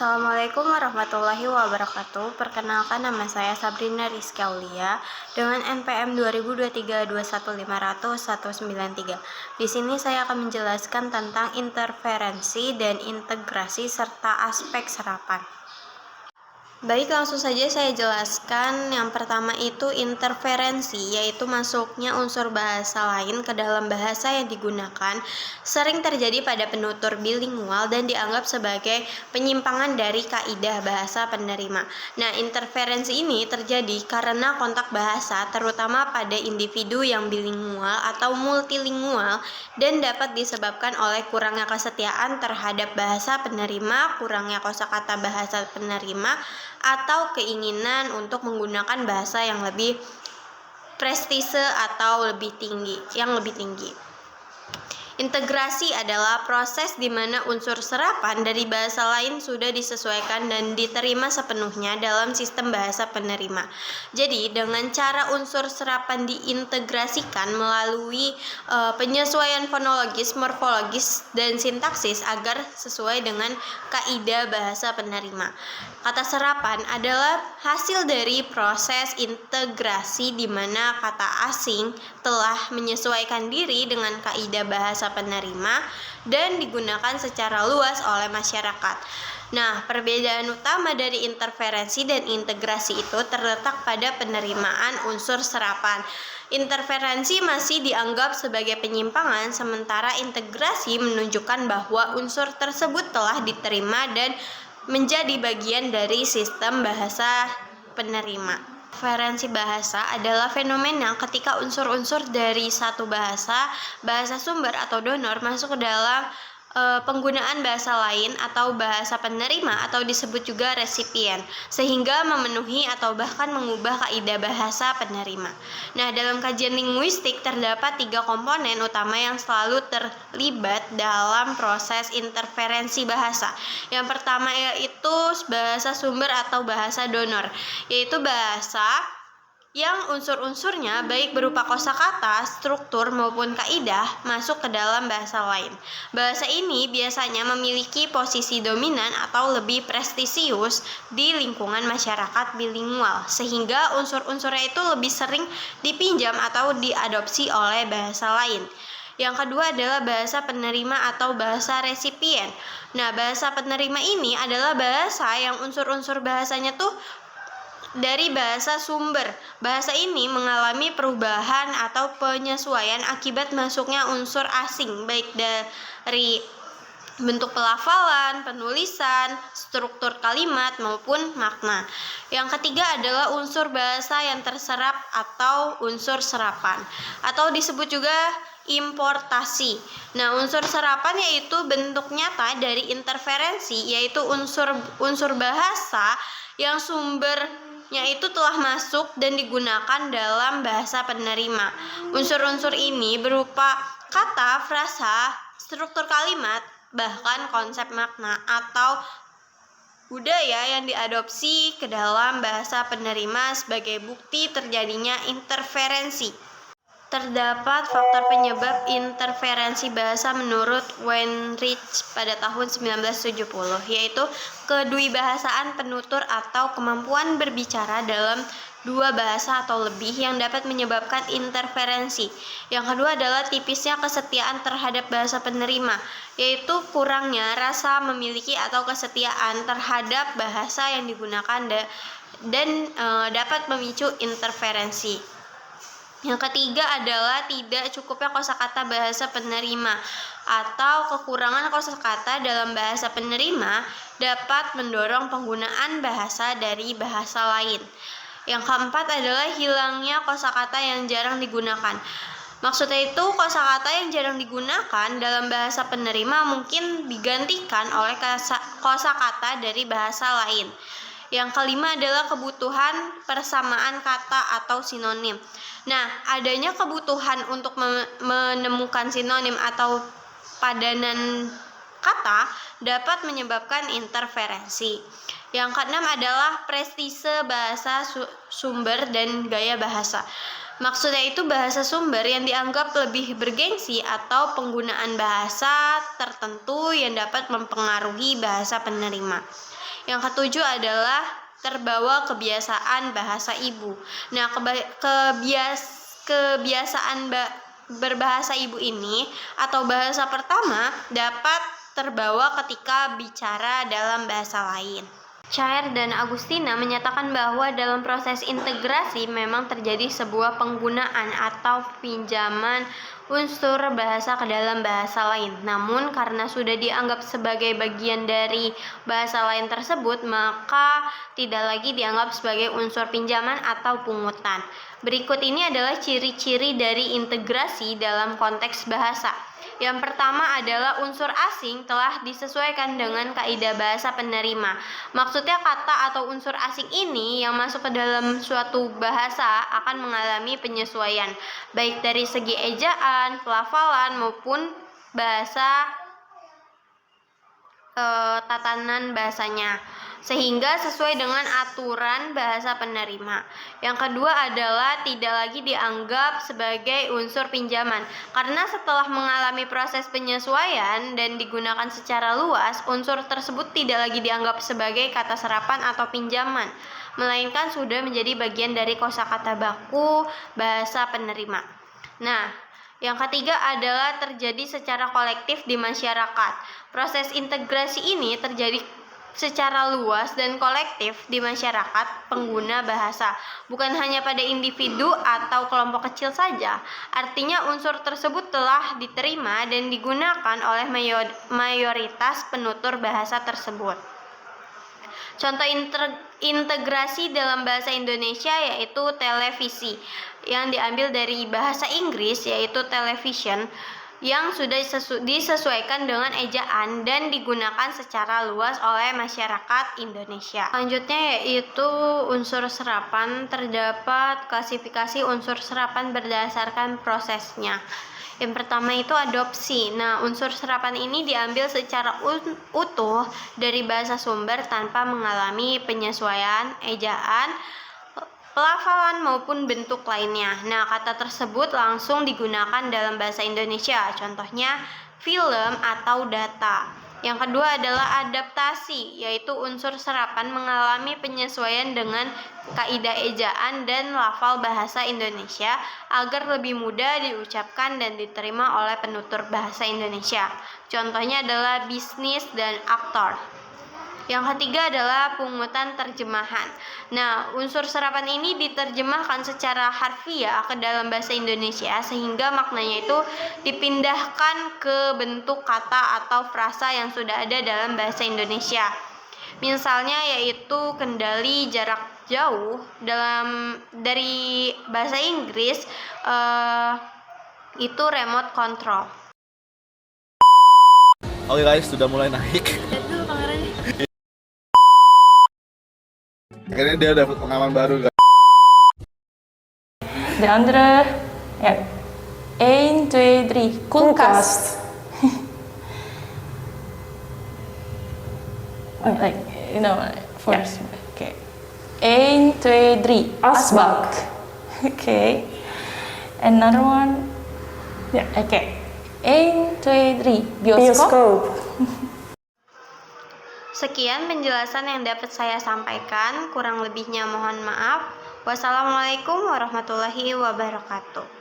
Assalamualaikum warahmatullahi wabarakatuh. Perkenalkan, nama saya Sabrina Rizky Aulia dengan NPM 202321500193. Di sini saya akan menjelaskan tentang interferensi dan integrasi serta aspek serapan. Baik, langsung saja saya jelaskan. Yang pertama itu interferensi, yaitu masuknya unsur bahasa lain ke dalam bahasa yang digunakan, sering terjadi pada penutur bilingual dan dianggap sebagai penyimpangan dari kaidah bahasa penerima. Nah, interferensi ini terjadi karena kontak bahasa, terutama pada individu yang bilingual atau multilingual, dan dapat disebabkan oleh kurangnya kesetiaan terhadap bahasa penerima, kurangnya kosakata bahasa penerima, atau keinginan untuk menggunakan bahasa yang lebih prestise atau lebih tinggi. Integrasi adalah proses di mana unsur serapan dari bahasa lain sudah disesuaikan dan diterima sepenuhnya dalam sistem bahasa penerima. Jadi, dengan cara unsur serapan diintegrasikan melalui penyesuaian fonologis, morfologis, dan sintaksis agar sesuai dengan kaidah bahasa penerima. Kata serapan adalah hasil dari proses integrasi di mana kata asing telah menyesuaikan diri dengan kaidah bahasa penerima dan digunakan secara luas oleh masyarakat. Nah, perbedaan utama dari interferensi dan integrasi itu terletak pada penerimaan unsur serapan. Interferensi masih dianggap sebagai penyimpangan, sementara integrasi menunjukkan bahwa unsur tersebut telah diterima dan menjadi bagian dari sistem bahasa penerima. Interferensi bahasa adalah fenomena ketika unsur-unsur dari satu bahasa sumber atau donor masuk ke dalam penggunaan bahasa lain atau bahasa penerima atau disebut juga resipien, sehingga memenuhi atau bahkan mengubah kaidah bahasa penerima. Nah, dalam kajian linguistik terdapat 3 komponen utama yang selalu terlibat dalam proses interferensi bahasa. Yang pertama yaitu bahasa sumber atau bahasa donor, yaitu bahasa yang unsur-unsurnya baik berupa kosakata, struktur maupun kaidah masuk ke dalam bahasa lain. Bahasa ini biasanya memiliki posisi dominan atau lebih prestisius di lingkungan masyarakat bilingual, sehingga unsur-unsurnya itu lebih sering dipinjam atau diadopsi oleh bahasa lain. Yang kedua adalah bahasa penerima atau bahasa resipien. Nah, bahasa penerima ini adalah bahasa yang unsur-unsur bahasanya tuh dari bahasa sumber. Bahasa ini mengalami perubahan atau penyesuaian akibat masuknya unsur asing, baik dari bentuk pelafalan, penulisan, struktur kalimat, maupun makna. Yang ketiga adalah unsur bahasa yang terserap atau unsur serapan, atau disebut juga importasi. Nah, unsur serapan yaitu bentuk nyata dari interferensi, yaitu unsur bahasa yang sumbernya itu telah masuk dan digunakan dalam bahasa penerima. Unsur-unsur ini berupa kata, frasa, struktur kalimat, bahkan konsep makna atau budaya yang diadopsi ke dalam bahasa penerima sebagai bukti terjadinya interferensi. Terdapat faktor penyebab interferensi bahasa menurut Weinreich pada tahun 1970, yaitu kedwibahasaan penutur atau kemampuan berbicara dalam 2 bahasa atau lebih yang dapat menyebabkan interferensi. Yang kedua adalah tipisnya kesetiaan terhadap bahasa penerima, yaitu kurangnya rasa memiliki atau kesetiaan terhadap bahasa yang digunakan dan dapat memicu interferensi. Yang ketiga adalah tidak cukupnya kosakata bahasa penerima atau kekurangan kosakata dalam bahasa penerima dapat mendorong penggunaan bahasa dari bahasa lain. Yang keempat adalah hilangnya kosakata yang jarang digunakan. Maksudnya itu, kosakata yang jarang digunakan dalam bahasa penerima mungkin digantikan oleh kosakata dari bahasa lain. Yang kelima adalah kebutuhan persamaan kata atau sinonim. Nah, adanya kebutuhan untuk menemukan sinonim atau padanan kata dapat menyebabkan interferensi. Yang keenam adalah prestise bahasa sumber dan gaya bahasa. Maksudnya itu bahasa sumber yang dianggap lebih bergengsi atau penggunaan bahasa tertentu yang dapat mempengaruhi bahasa penerima. Yang ketujuh adalah terbawa kebiasaan bahasa ibu. Nah, kebiasaan berbahasa ibu ini atau bahasa pertama dapat terbawa ketika bicara dalam bahasa lain. Chair dan Agustina menyatakan bahwa dalam proses integrasi memang terjadi sebuah penggunaan atau pinjaman unsur bahasa ke dalam bahasa lain. Namun karena sudah dianggap sebagai bagian dari bahasa lain tersebut, maka tidak lagi dianggap sebagai unsur pinjaman atau pungutan. Berikut ini adalah ciri-ciri dari integrasi dalam konteks bahasa. Yang pertama adalah unsur asing telah disesuaikan dengan kaidah bahasa penerima. Maksudnya kata atau unsur asing ini yang masuk ke dalam suatu bahasa akan mengalami penyesuaian, baik dari segi ejaan, pelafalan maupun bahasa tatanan bahasanya, sehingga sesuai dengan aturan bahasa penerima. Yang kedua adalah tidak lagi dianggap sebagai unsur pinjaman, karena setelah mengalami proses penyesuaian dan digunakan secara luas, unsur tersebut tidak lagi dianggap sebagai kata serapan atau pinjaman, melainkan sudah menjadi bagian dari kosakata baku bahasa penerima. Nah, yang ketiga adalah terjadi secara kolektif di masyarakat. Proses integrasi ini terjadi secara luas dan kolektif di masyarakat pengguna bahasa, bukan hanya pada individu atau kelompok kecil saja. Artinya unsur tersebut telah diterima dan digunakan oleh mayoritas penutur bahasa tersebut. Contoh integrasi dalam bahasa Indonesia yaitu televisi, yang diambil dari bahasa Inggris yaitu television, yang sudah disesuaikan dengan ejaan dan digunakan secara luas oleh masyarakat Indonesia. Selanjutnya yaitu unsur serapan. Terdapat klasifikasi unsur serapan berdasarkan prosesnya. Yang pertama itu adopsi. Nah, unsur serapan ini diambil secara utuh dari bahasa sumber tanpa mengalami penyesuaian, ejaan, pelafalan maupun bentuk lainnya. Nah, kata tersebut langsung digunakan dalam bahasa Indonesia. Contohnya film atau data. Yang kedua adalah adaptasi, yaitu unsur serapan mengalami penyesuaian dengan kaidah ejaan dan lafal bahasa Indonesia agar lebih mudah diucapkan dan diterima oleh penutur bahasa Indonesia. Contohnya adalah bisnis dan aktor. Yang ketiga adalah pungutan terjemahan. Nah, unsur serapan ini diterjemahkan secara harfiah ke dalam bahasa Indonesia sehingga maknanya itu dipindahkan ke bentuk kata atau frasa yang sudah ada dalam bahasa Indonesia. Misalnya yaitu kendali jarak jauh dari bahasa Inggris itu remote control. Oke guys, sudah mulai naik. Lihat dulu kameranya. Akhirnya dia dapat pengalaman baru guys. De andere, ja. 1, 2, 3. Koelkast. Oh, like, you know, first. Okay. 1, 2, 3. Asbak. Okay. Another one. Yeah. Okay. 1, 2, 3. Bioskop. Sekian penjelasan yang dapat saya sampaikan, kurang lebihnya mohon maaf. Wassalamualaikum warahmatullahi wabarakatuh.